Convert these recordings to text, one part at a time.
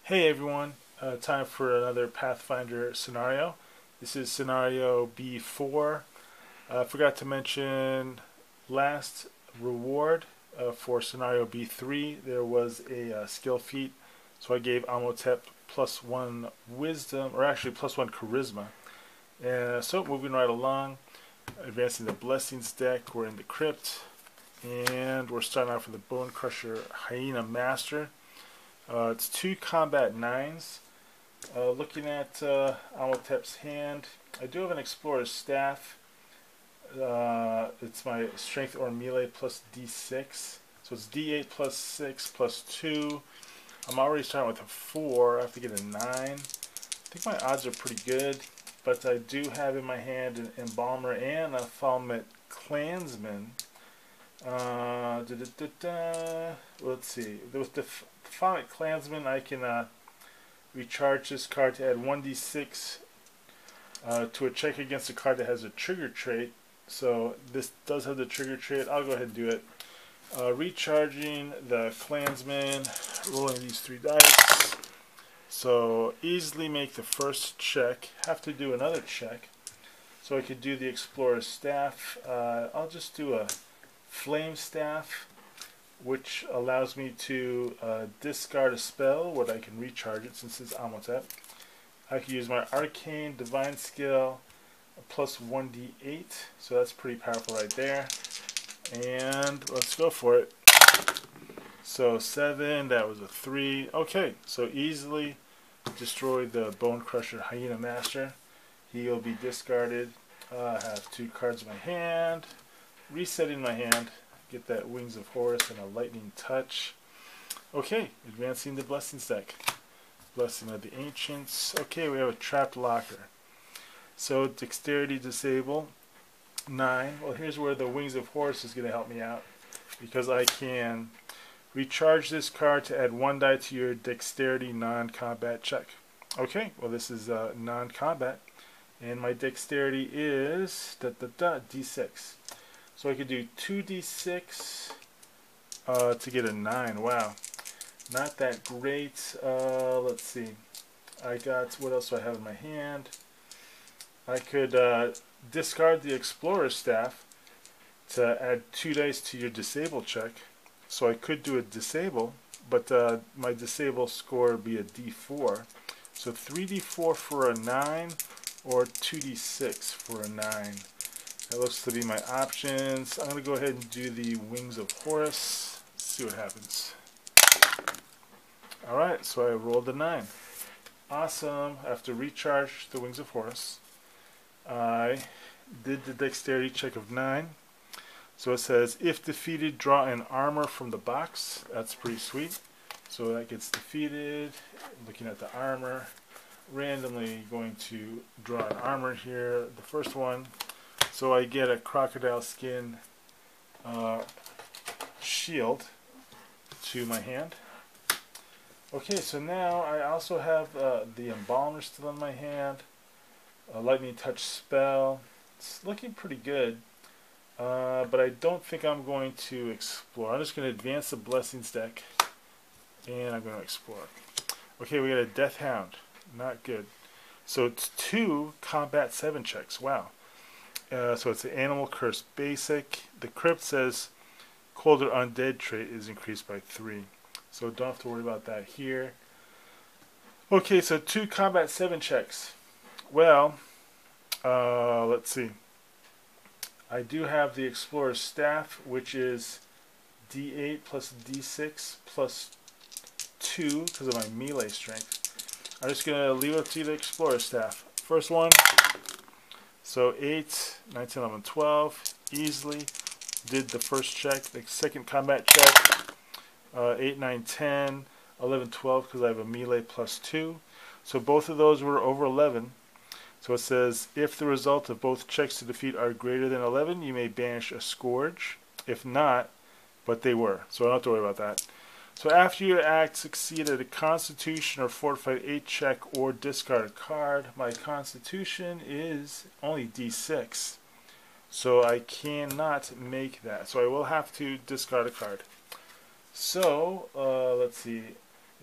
Hey everyone, time for another Pathfinder scenario. This is Scenario B4. I forgot to mention last reward for Scenario B3. There was a skill feat, so I gave Ahmotep +1 wisdom, or actually +1 charisma. So moving right along, advancing the blessings deck. We're in the crypt, and we're starting off with the Bone Crusher Hyena Master. It's 2 combat 9s. Looking at Ahmotep's hand, I do have an Explorer's Staff. It's my Strength or Melee plus D6. So it's D8 plus 6 plus 2. I'm already starting with a 4. I have to get a 9. I think my odds are pretty good, but I do have in my hand an Embalmer and a Falmet Clansman. Let's see. With the Falmet Clansman, I can recharge this card to add 1d6 to a check against a card that has a trigger trait. So this does have the trigger trait. I'll go ahead and do it. Recharging the Clansman, rolling these 3 dice. So easily make the first check. Have to do another check. So I could do the Explorer's Staff. I'll just do a Flame Staff, which allows me to discard a spell where I can recharge it since it's Ahmotep. I can use my Arcane Divine Skill plus 1d8, so that's pretty powerful right there. And let's go for it. So 7, that was a 3. Okay, so easily destroy the Bone Crusher Hyena Master. He'll be discarded. I have 2 cards in my hand. Resetting my hand. Get that Wings of Horus and a Lightning Touch. Okay, advancing the Blessings deck. Blessing of the Ancients. Okay, we have a Trapped Locker. So Dexterity Disable 9. Well, here's where the Wings of Horus is going to help me out, because I can recharge this card to add 1 die to your Dexterity non-combat check. Okay, well this is non-combat, and my Dexterity is D6. So I could do 2d6 to get a 9. Wow, not that great. Let's see. I got, what else do I have in my hand? I could discard the Explorer's Staff to add 2 dice to your disable check. So I could do a disable, but my disable score would be a d4. So 3d4 for a 9 or 2d6 for a 9. That looks to be my options. I'm going to go ahead and do the Wings of Horus. Let's see what happens. Alright, so I rolled a 9. Awesome. I have to recharge the Wings of Horus. I did the Dexterity check of 9. So it says, if defeated, draw an armor from the box. That's pretty sweet. So that gets defeated. Looking at the armor. Randomly going to draw an armor here. The first one. So I get a crocodile skin shield to my hand. Okay, so now I also have the Embalmer still in my hand. A Lightning Touch spell. It's looking pretty good. But I don't think I'm going to explore. I'm just going to advance the Blessings deck, and I'm going to explore. Okay, we got a Death Hound. Not good. So it's 2 combat 7 checks. Wow. So it's an Animal Curse basic. The crypt says Colder Undead trait is increased by 3. So don't have to worry about that here. Okay, so 2 combat 7 checks. Well, let's see. I do have the Explorer's Staff, which is D8 plus D6 plus 2 because of my melee strength. I'm just going to leave it to the Explorer's Staff. First one. So 8, 19, 11, 12, easily did the first check. The second combat check, 8, 9, 10, 11, 12, because I have a melee plus 2. So both of those were over 11. So it says, if the result of both checks to defeat are greater than 11, you may banish a Scourge. If not, but they were. So I don't have to worry about that. So after your act succeeded a Constitution or Fortified 8 check or discard a card, my Constitution is only D6. So I cannot make that. So I will have to discard a card. So, let's see.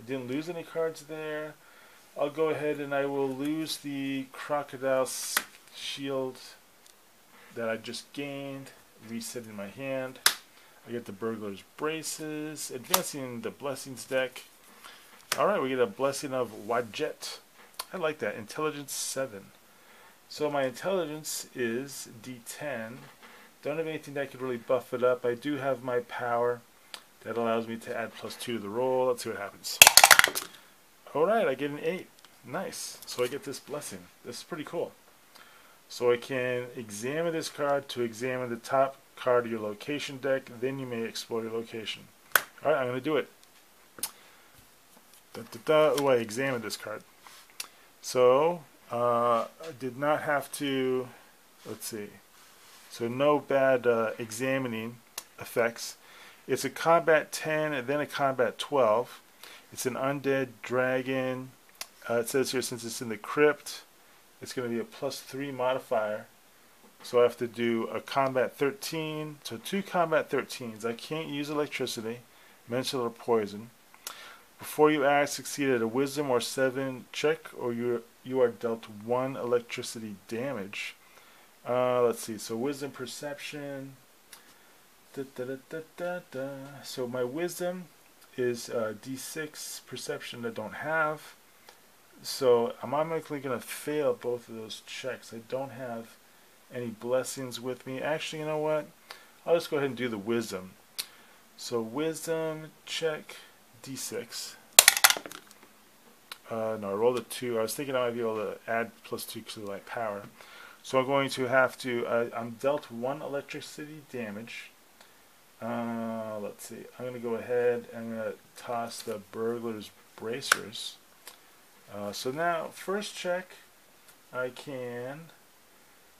I didn't lose any cards there. I'll go ahead and I will lose the Crocodile Shield that I just gained, reset in my hand. I get the Burglar's Braces, advancing the Blessings deck. Alright, we get a Blessing of Wadjet. I like that. Intelligence 7. So my intelligence is D10. Don't have anything that could really buff it up. I do have my power that allows me to add +2 to the roll. Let's see what happens. Alright, I get an 8. Nice. So I get this blessing. This is pretty cool. So I can examine this card to examine the top card of your location deck. Then you may explore your location. Alright, I'm going to do it. Oh, I examined this card. So, I did not have to, let's see. So no bad examining effects. It's a combat 10 and then a combat 12. It's an undead dragon. It says here since it's in the crypt, it's going to be a +3 modifier. So I have to do a combat 13. So 2 combat 13s. I can't use electricity, mental or poison. Before you act, succeed at a wisdom or 7 check, or you are dealt 1 electricity damage. Let's see. So wisdom, perception. So my wisdom is D6, perception I don't have. So I'm automatically going to fail both of those checks. I don't have any blessings with me. Actually, you know what? I'll just go ahead and do the wisdom. So wisdom check D6. No, I rolled a 2. I was thinking I might be able to add +2 to my power. So I'm going to have to, I'm dealt 1 electricity damage. Let's see. I'm going to go ahead and I'm going to toss the Burglar's Bracers. So now, first check, I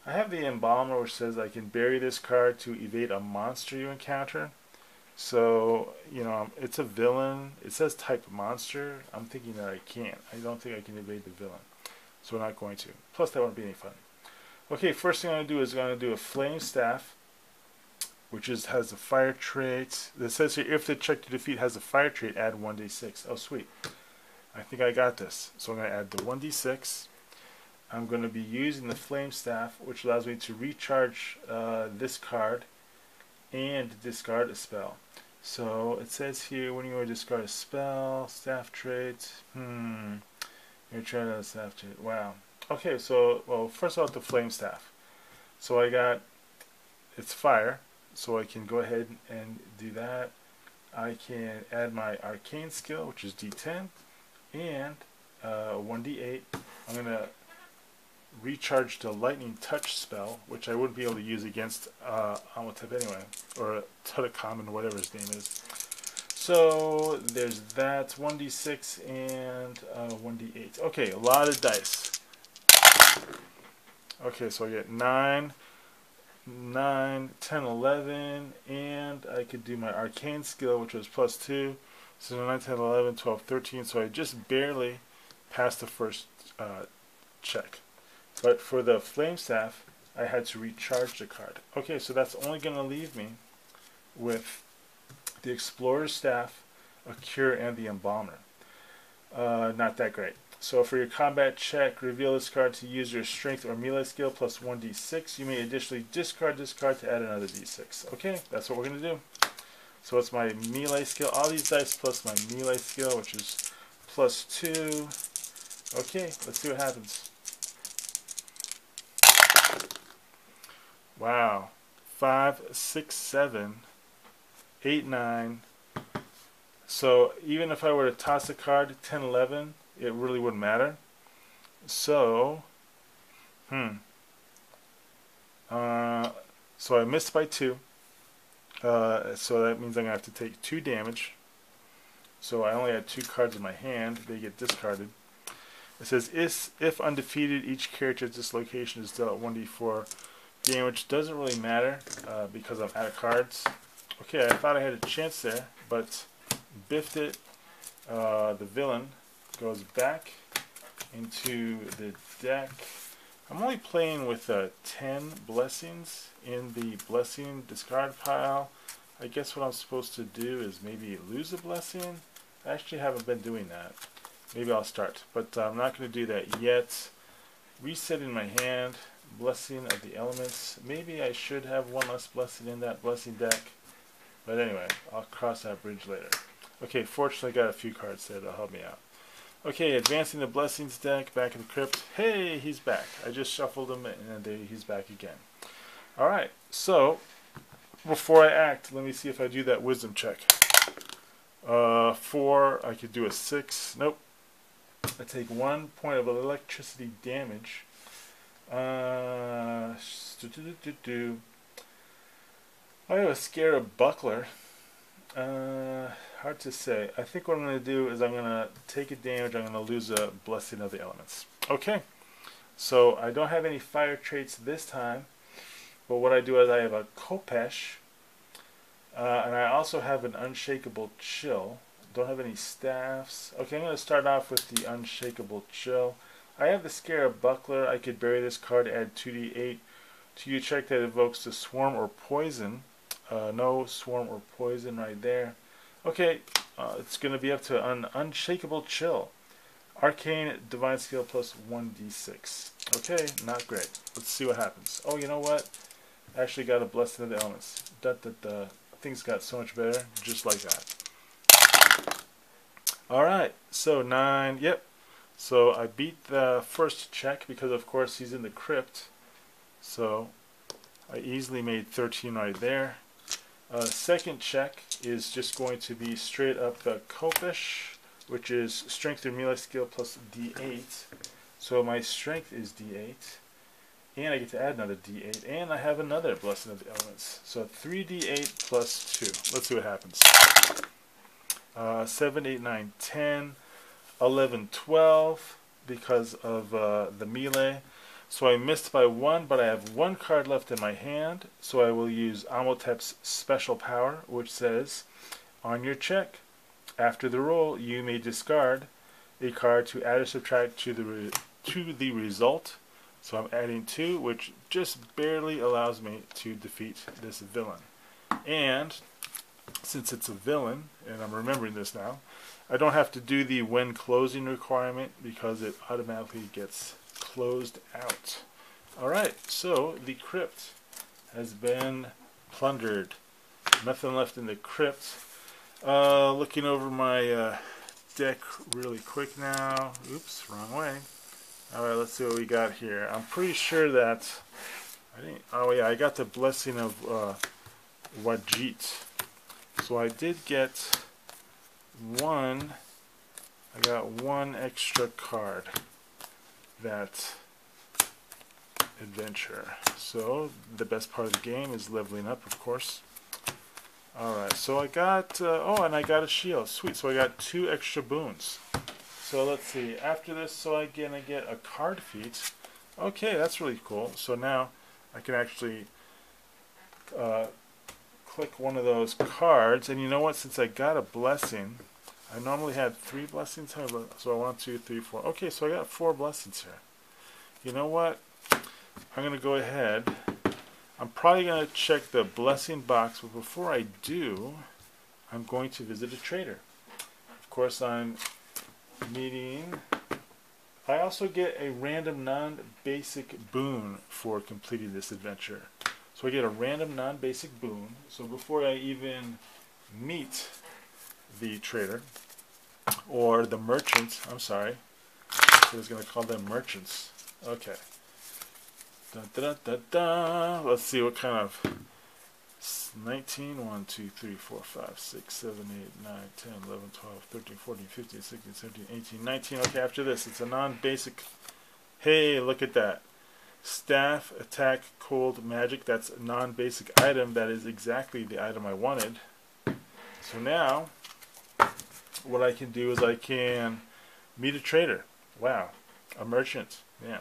have the Embalmer which says I can bury this card to evade a monster you encounter. So, you know, it's a villain. It says type monster. I'm thinking that I can't. I don't think I can evade the villain. So we're not going to. Plus, that won't be any fun. Okay, first thing I'm going to do is I'm going to do a Flame Staff, which has a fire trait. It says here, if the check to defeat has a fire trait, add 1d6. Oh, sweet. I think I got this. So I'm going to add the 1d6. I'm going to be using the Flame Staff, which allows me to recharge this card and discard a spell. So it says here, when you want to discard a spell, staff trait, you're trying to staff trait. Wow. Okay, so, well, first of all, the Flame Staff. So I got, it's fire, so I can go ahead and do that. I can add my Arcane skill, which is D10, and 1d8. I'm going to recharge the Lightning Touch spell, which I wouldn't be able to use against Ahmotep anyway, or Tutankhamun, whatever his name is. So there's that, 1d6 and 1d8. Okay, a lot of dice. Okay, so I get 9, 10, 11, and I could do my Arcane skill, which was +2. So 9, 10, 11, 12, 13. So I just barely passed the first check. But for the Flame Staff, I had to recharge the card. Okay, so that's only going to leave me with the Explorer's Staff, a Cure, and the Embalmer. Not that great. So for your combat check, reveal this card to use your strength or melee skill plus 1d6. You may additionally discard this card to add another d6. Okay, that's what we're going to do. So it's my melee skill. All these dice plus my melee skill, which is +2. Okay, let's see what happens. Wow. 5, 6, 7, 8, 9. So even if I were to toss a card 10, 11, it really wouldn't matter. So, so I missed by 2. So that means I'm going to have to take 2 damage. So I only had 2 cards in my hand. They get discarded. It says, if undefeated, each character at this location is dealt 1d4 damage. Doesn't really matter because I'm out of cards. Okay, I thought I had a chance there, but biffed it. The villain goes back into the deck. I'm only playing with 10 blessings in the blessing discard pile. I guess what I'm supposed to do is maybe lose a blessing I actually haven't been doing that. Maybe I'll start, but I'm not going to do that yet. Resetting my hand, blessing of the elements. Maybe I should have one less blessing in that blessing deck, but anyway, I'll cross that bridge later. Okay, fortunately I got a few cards there that'll help me out. Okay, advancing the blessings deck, back in the crypt. Hey, he's back. I just shuffled him and he's back again. Alright, so before I act, let me see if I do that wisdom check. 4, I could do a 6. Nope. I take 1 point of electricity damage. I have a Scarab Buckler. Hard to say. I think what I'm going to do is I'm going to take a damage. I'm going to lose a Blessing of the Elements. Okay. So I don't have any fire traits this time. But what I do is I have a Kopesh. And I also have an Unshakable Chill. Don't have any staffs. Okay, I'm going to start off with the Unshakable Chill. I have the Scarab Buckler. I could bury this card, add 2d8 to your check that evokes the Swarm or Poison. No Swarm or Poison right there. Okay, it's going to be up to an Unshakable Chill. Arcane Divine Skill plus 1d6. Okay, not great. Let's see what happens. Oh, you know what? I actually got a Blessing of the Elements. Things got so much better, just like that. Alright, so 9, yep. So I beat the first check because of course he's in the crypt. So I easily made 13 right there. Second check is just going to be straight up the Kopesh, which is Strength or Melee Skill plus D8. So my Strength is D8. And I get to add another D8. And I have another Blessing of the Elements. So 3D8 plus 2. Let's see what happens. 7, 8, 9, 10, 11, 12 because of the melee. So I missed by 1, but I have 1 card left in my hand. So I will use Ahmotep's special power, which says, on your check, after the roll, you may discard a card to add or subtract to the result. So I'm adding 2, which just barely allows me to defeat this villain. And since it's a villain, and I'm remembering this now, I don't have to do the when closing requirement because it automatically gets closed out. Alright, so the crypt has been plundered. Nothing left in the crypt. Looking over my deck really quick now. Oops, wrong way. Alright, let's see what we got here. I'm pretty sure that I got the Blessing of Wajit. So I did get I got 1 extra card that adventure. So the best part of the game is leveling up, of course. Alright, so I got, and I got a shield. Sweet, so I got 2 extra boons. So let's see, after this, so I'm going to get a card feat. Okay, that's really cool. So now I can actually click one of those cards. And you know what, since I got a blessing, I normally had 3 blessings. So 1, 2, 3, 4. Okay, so I got 4 blessings here. You know what? I'm going to go ahead. I'm probably going to check the blessing box, but before I do, I'm going to visit a trader. Of course, I'm meeting. I also get a random non-basic boon for completing this adventure. So I get a random non-basic boon. So before I even meet the trader, or the merchant, I'm sorry. I was going to call them merchants. Okay. Dun, dun, dun, dun. Let's see what kind of 19, 1, 2, 3, 4, 5, 6, 7, 8, 9, 10, 11, 12, 13, 14, 15, 16, 17, 18, 19. Okay, after this, it's a non-basic. Hey, look at that. Staff, attack, cold, magic. That's a non-basic item. That is exactly the item I wanted. So now, what I can do is I can meet a trader. Wow, a merchant. Yeah.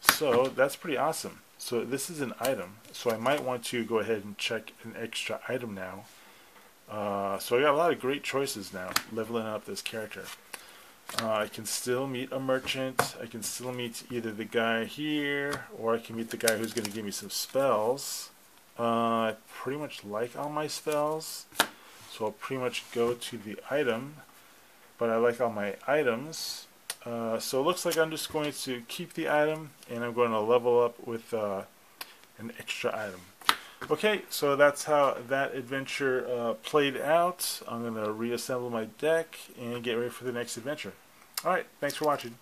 So that's pretty awesome. So this is an item. So I might want to go ahead and check an extra item now. So I got a lot of great choices now, leveling up this character. I can still meet a merchant. I can still meet either the guy here, or I can meet the guy who's going to give me some spells. I pretty much like all my spells, so I'll pretty much go to the item. but I like all my items. So it looks like I'm just going to keep the item, and I'm going to level up with an extra item. Okay, so that's how that adventure played out. I'm going to reassemble my deck and get ready for the next adventure. Alright, thanks for watching.